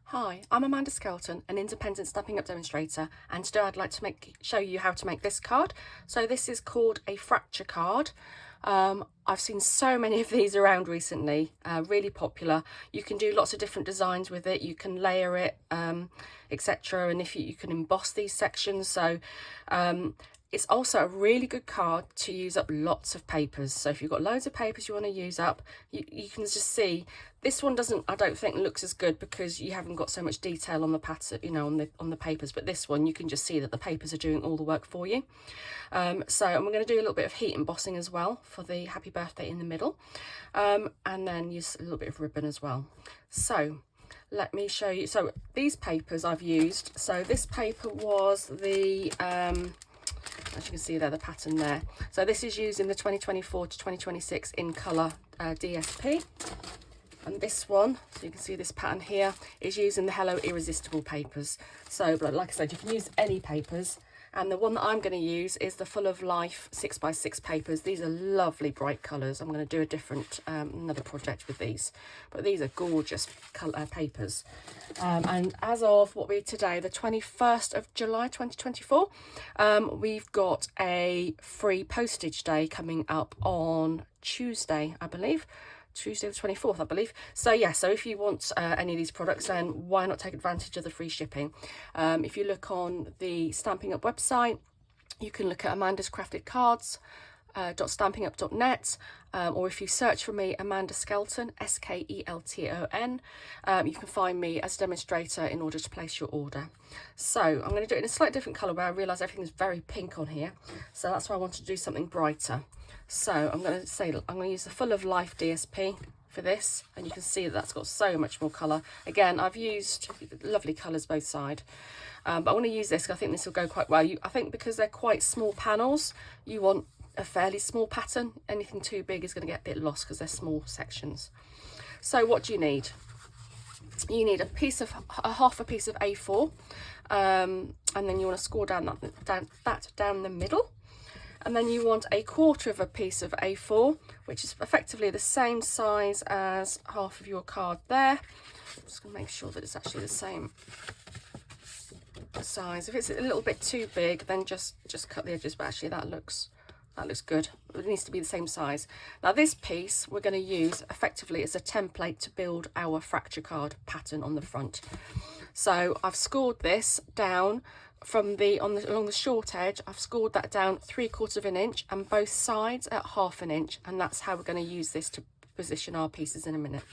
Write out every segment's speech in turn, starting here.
Hi, I'm Amanda Skelton, an independent Stampin' Up demonstrator, and today I'd like to show you how to make this card. So this is called a fracture card. I've seen so many of these around recently, really popular. You can do lots of different designs with it, you can layer it, etc. And if you can emboss these sections. So it's also a really good card to use up lots of papers. So if you've got loads of papers you want to use up, you can just see this one doesn't, I don't think, looks as good because you haven't got so much detail on the pattern, you know, on the papers. But this one, you can just see that the papers are doing all the work for you. So I'm going to do a little bit of heat embossing as well for the happy birthday in the middle, and then use a little bit of ribbon as well. So let me show you. So these papers I've used. So this paper was the as you can see there, the pattern there. So this is using the 2024 to 2026 in colour DSP. And this one, so you can see this pattern here, is using the Hello Irresistible papers. So like I said, you can use any papers. And the one that I'm going to use is the Full of Life 6x6 papers. These are lovely bright colours. I'm going to do a different, another project with these. But these are gorgeous papers. And as of what we're today, the 21st of July 2024, we've got a free postage day coming up on Tuesday, I believe. Tuesday the 24th, I believe. So yeah, so if you want any of these products, then why not take advantage of the free shipping? If you look on the Stampin' Up website, you can look at Amanda's Crafted Cards, .stampingup.net, or if you search for me, Amanda Skelton, Skelton, you can find me as a demonstrator in order to place your order. So I'm going to do it in a slightly different colour where I realise everything is very pink on here, so that's why I want to do something brighter. So I'm going to use the Full of Life DSP for this, and you can see that that's got so much more colour. Again, I've used lovely colours both sides, but I want to use this because I think this will go quite well. I think because they're quite small panels, you want a fairly small pattern. Anything too big is going to get a bit lost because they're small sections. So what do you need? You need half a piece of A4, and then you want to score down the middle. And then you want a quarter of a piece of A4, which is effectively the same size as half of your card there. I'm just going to make sure that it's actually the same size. If it's a little bit too big, then just cut the edges, but actually that looks good. It needs to be the same size. Now this piece we're going to use effectively as a template to build our fracture card pattern on the front. So I've scored this down from along the short edge. I've scored that down 3/4 of an inch and both sides at 1/2 an inch, and that's how we're going to use this to position our pieces in a minute.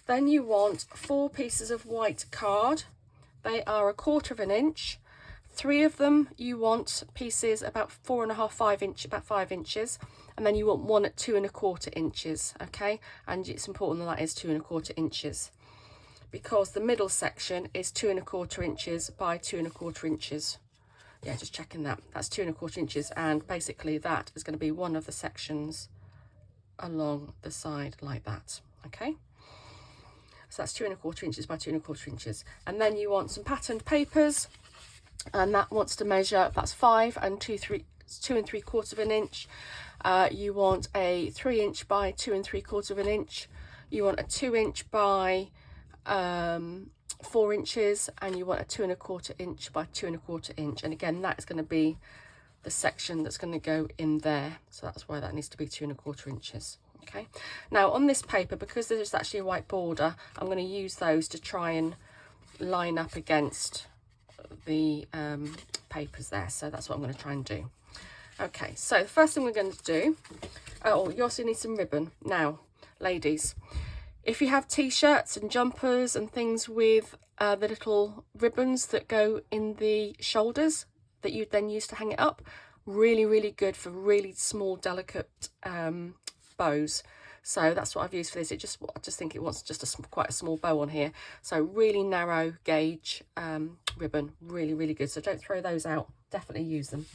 Then you want 4 pieces of white card. They are 1/4 of an inch. 3 of them you want pieces about 4.5, about 5 inches, and then you want one at 2.25 inches. Okay, and it's important that is 2.25 inches, because the middle section is 2.25 inches by 2.25 inches. Yeah, just checking that. That's 2.25 inches, and basically that is going to be one of the sections along the side like that. Okay, so that's 2.25 inches by 2.25 inches. And then you want some patterned papers, and that wants to measure, that's 5 and 2 3/4 of an inch. You want a 3 inch by 2 3/4 of an inch. You want a 2 inch by 4 inches, and you want a 2.25 inch by 2.25 inch. And again, that is going to be the section that's going to go in there, so that's why that needs to be 2.25 inches. Okay, now on this paper, because there's actually a white border, I'm going to use those to try and line up against the papers there, so that's what I'm going to try and do. Okay, so the first thing we're going to do, you also need some ribbon. Now ladies, if you have t-shirts and jumpers and things with the little ribbons that go in the shoulders that you then use to hang it up, really good for really small delicate bows. So that's what I've used for this. I just think it wants just quite a small bow on here. So really narrow gauge ribbon, really good. So don't throw those out, definitely use them.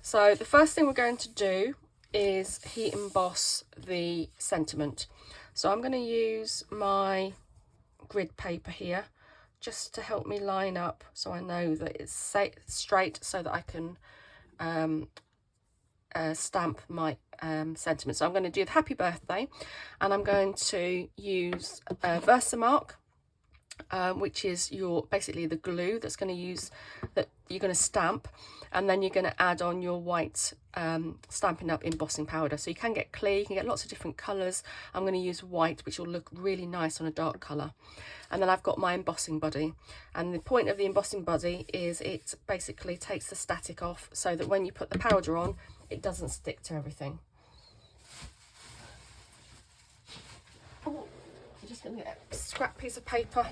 So the first thing we're going to do is heat emboss the sentiment. So I'm going to use my grid paper here just to help me line up, so I know that it's straight, so that I can stamp my sentiment. So I'm going to do the happy birthday, and I'm going to use Versamark which is basically the glue that you're going to stamp, and then you're going to add on your white Stampin' Up! Embossing powder. So you can get clear, you can get lots of different colours. I'm going to use white, which will look really nice on a dark colour. And then I've got my embossing buddy, and the point of the embossing buddy is it basically takes the static off so that when you put the powder on, it doesn't stick to everything. Oh, I'm just going to get a scrap piece of paper.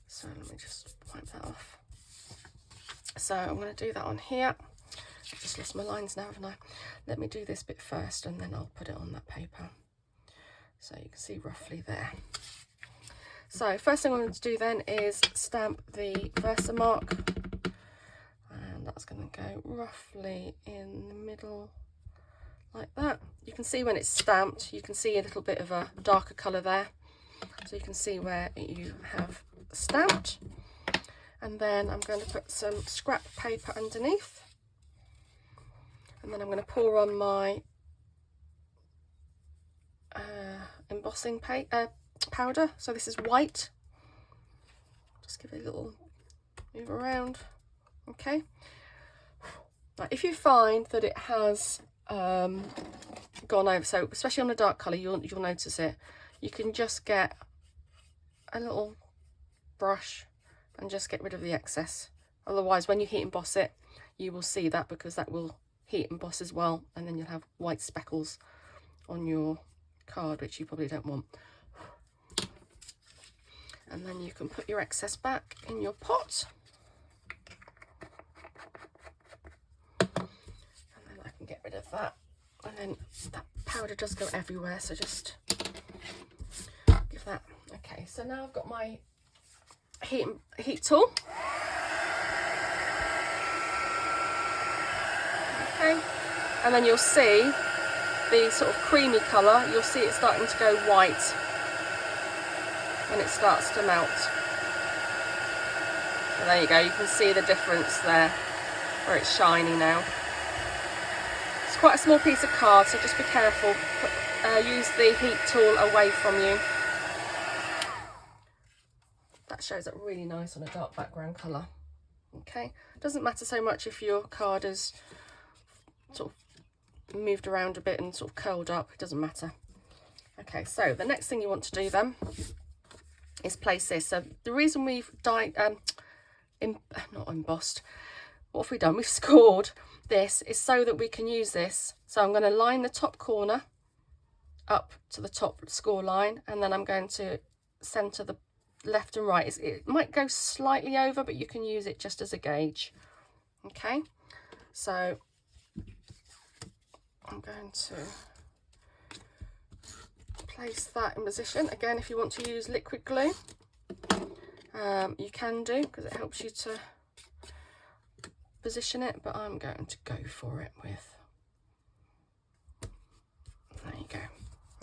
So let me just wipe that off. So I'm going to do that on here. I've just lost my lines now, haven't I? Let me do this bit first and then I'll put it on that paper. So you can see roughly there. So first thing I'm going to do then is stamp the Versamark. And that's going to go roughly in the middle like that. You can see when it's stamped, you can see a little bit of a darker colour there. So you can see where you have stamped. And then I'm going to put some scrap paper underneath, and then I'm going to pour on my embossing powder. So this is white. Just give it a little move around. Okay. Now, if you find that it has gone over, so especially on a dark colour, you'll notice it. You can just get a little brush and just get rid of the excess. Otherwise, when you heat emboss it, you will see that, because that will heat emboss as well, and then you'll have white speckles on your card, which you probably don't want. And then you can put your excess back in your pot. And then I can get rid of that. And then that powder does go everywhere, so just give that. Okay, so now I've got my heat tool. Okay, and then you'll see the sort of creamy colour, you'll see it starting to go white when it starts to melt. So there you go, you can see the difference there where it's shiny now. It's quite a small piece of card, so just be careful. Use the heat tool away from you. That shows up really nice on a dark background colour. Okay, doesn't matter so much if your card is sort of moved around a bit and sort of curled up, it doesn't matter. Okay, so the next thing you want to do then is place this. So the reason we've not embossed, what have we done? We've scored this is so that we can use this. So I'm going to line the top corner up to the top score line, and then I'm going to centre the left and right. It might go slightly over, but you can use it just as a gauge. Okay, so I'm going to place that in position. Again, if you want to use liquid glue, you can do, because it helps you to position it, but I'm going to go for it with, there you go.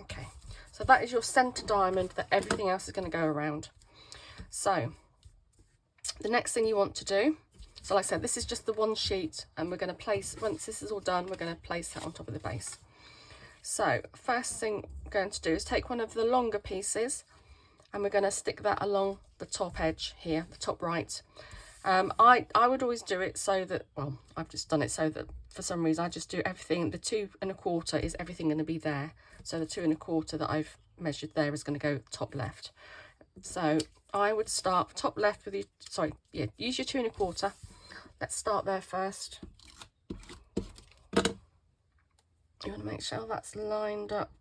Okay, so that is your centre diamond that everything else is going to go around. So the next thing you want to do, so like I said, this is just the one sheet, and we're going to place, once this is all done, we're going to place that on top of the base. So first thing I'm going to do is take one of the longer pieces, and we're going to stick that along the top edge here, the top right. I would always do it so that, well, I've just done it so that for some reason I just do everything, the 2 1/4 is everything going to be there. So the 2 1/4 that I've measured there is going to go top left. So I would start top left with you, use your 2 1/4. Let's start there first. You want to make sure that's lined up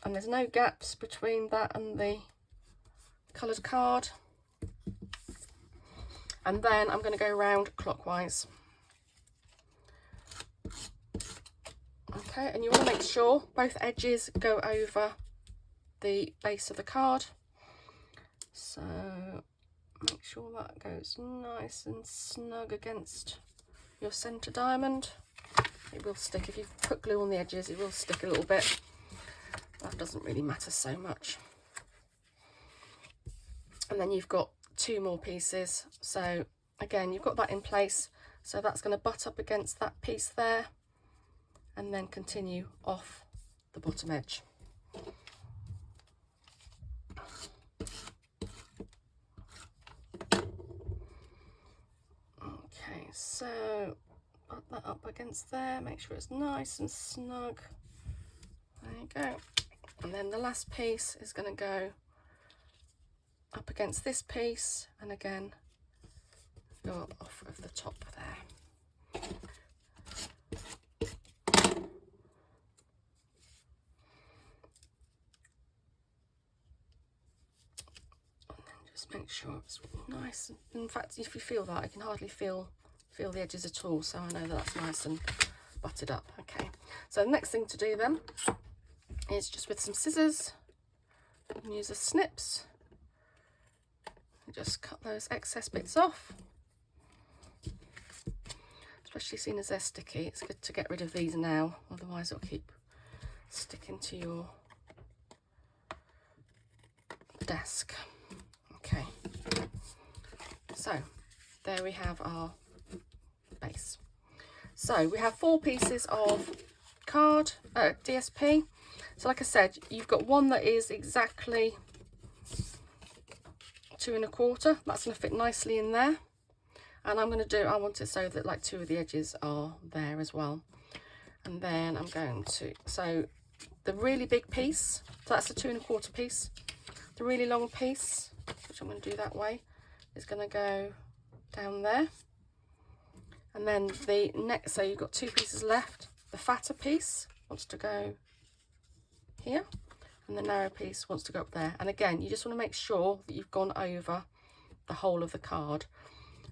and there's no gaps between that and the coloured card. And then I'm going to go round clockwise. Okay, and you want to make sure both edges go over the base of the card. So make sure that goes nice and snug against your centre diamond. It will stick, if you put glue on the edges, it will stick a little bit. That doesn't really matter so much. And then you've got 2 more pieces, so again you've got that in place, so that's going to butt up against that piece there and then continue off the bottom edge. so put that up against there, make sure it's nice and snug. There you go. And then the last piece is going to go up against this piece, and again go off of the top there. Make sure it's nice. In fact, if you feel that, I can hardly feel the edges at all, so I know that that's nice and butted up. Okay, so the next thing to do then is just with some scissors and use the snips, just cut those excess bits off. Especially seeing as they're sticky, it's good to get rid of these now, otherwise it'll keep sticking to your desk. Okay, so there we have our base. So we have 4 pieces of card, DSP. So like I said, you've got one that is exactly 2 1/4. That's going to fit nicely in there. And I'm going to I want it so that like 2 of the edges are there as well. And then I'm going to, so the really big piece, so that's the 2 1/4 piece. The really long piece, which I'm going to do that way, is going to go down there. And then the next, so you've got 2 pieces left. The fatter piece wants to go here, and the narrow piece wants to go up there. And again, you just want to make sure that you've gone over the whole of the card.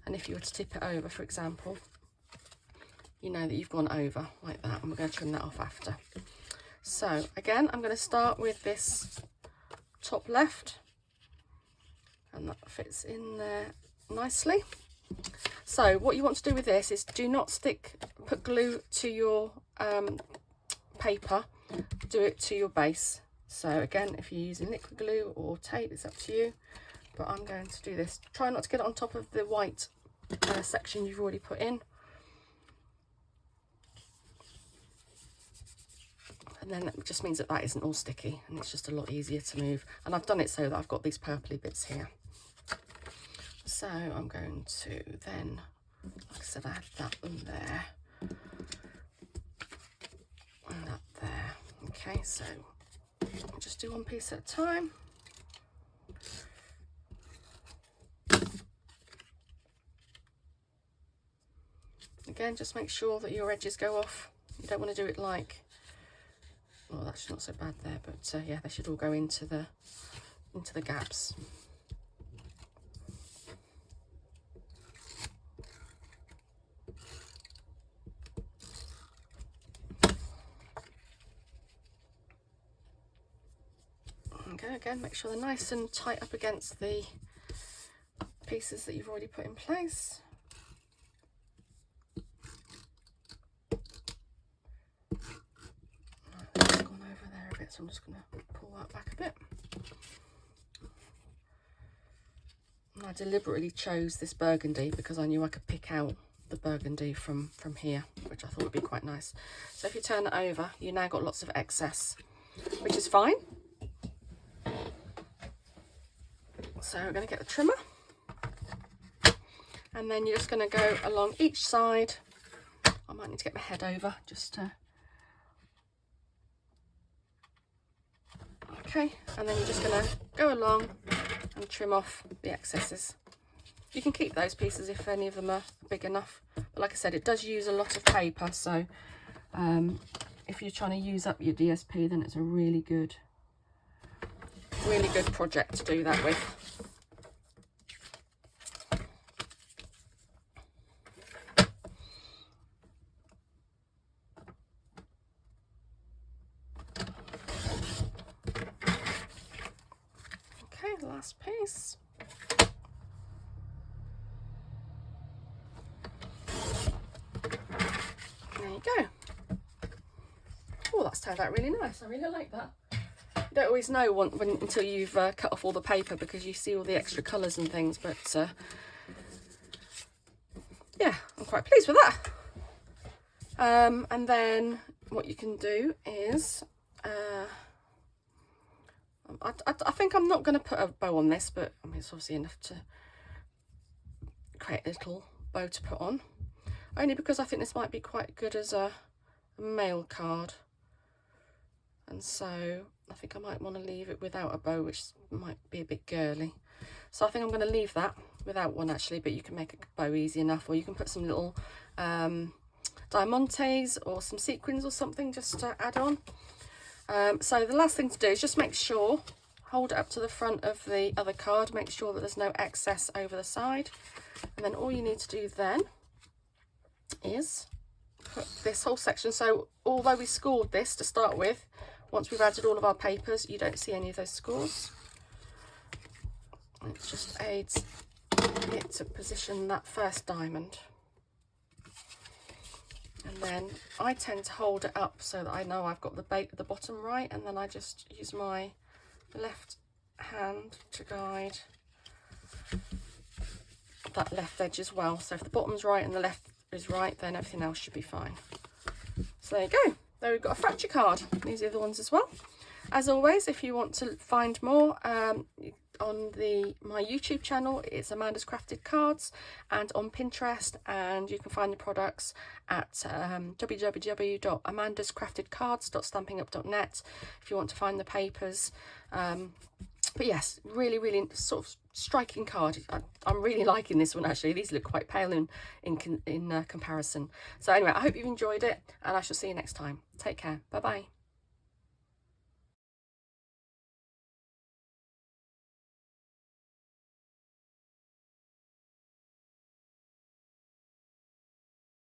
And if you were to tip it over, for example, you know that you've gone over like that, and we're going to trim that off after. So again, I'm going to start with this top left, and that fits in there nicely. So what you want to do with this is do not put glue to your paper, do it to your base. So again, if you're using liquid glue or tape, it's up to you, but I'm going to do this. Try not to get it on top of the white section you've already put in. And then it just means that that isn't all sticky, and it's just a lot easier to move. And I've done it so that I've got these purpley bits here. So I'm going to then, like I said, I had that one there and that there. Okay, so I'll just do one piece at a time. Again, just make sure that your edges go off. You don't want to do it like, well, that's not so bad there, but yeah, they should all go into the gaps. Okay, again, make sure they're nice and tight up against the pieces that you've already put in place. It's gone over there a bit, so I'm just going to pull that back a bit. And I deliberately chose this burgundy because I knew I could pick out the burgundy from here, which I thought would be quite nice. So if you turn it over, you now got lots of excess, which is fine. So we're going to get the trimmer, and then you're just going to go along each side. I might need to get my head over just to, okay, and then you're just going to go along and trim off the excesses. You can keep those pieces if any of them are big enough, but like I said, it does use a lot of paper, so if you're trying to use up your DSP, then it's a really good project to do that with. Okay, the last piece. There you go. Oh, that's turned out really nice. I really like that. You don't always know until you've cut off all the paper, because you see all the extra colours and things, but yeah, I'm quite pleased with that. And then what you can do is, I think I'm not going to put a bow on this, but I mean, it's obviously enough to create a little bow to put on. only because I think this might be quite good as a mail card. And so I think I might want to leave it without a bow, which might be a bit girly. So I think I'm going to leave that without one actually, but you can make a bow easy enough, or you can put some little diamantes or some sequins or something just to add on. So the last thing to do is just make sure, hold it up to the front of the other card, make sure that there's no excess over the side. And then all you need to do then is put this whole section. So although we scored this to start with, once we've added all of our papers, you don't see any of those scores. It just aids it to position that first diamond. And then I tend to hold it up so that I know I've got the bottom right, and then I just use my left hand to guide that left edge as well. So if the bottom's right and the left is right, then everything else should be fine. So there you go. There we've got a fracture card. These are the ones as well. As always, if you want to find more on my YouTube channel, it's Amanda's Crafted Cards, and on Pinterest, and you can find the products at www.amandascraftedcards.stampingup.net if you want to find the papers. But yes, really, really sort of striking card. I'm really liking this one actually. These look quite pale in comparison. So anyway, I hope you've enjoyed it, and I shall see you next time. Take care. Bye bye.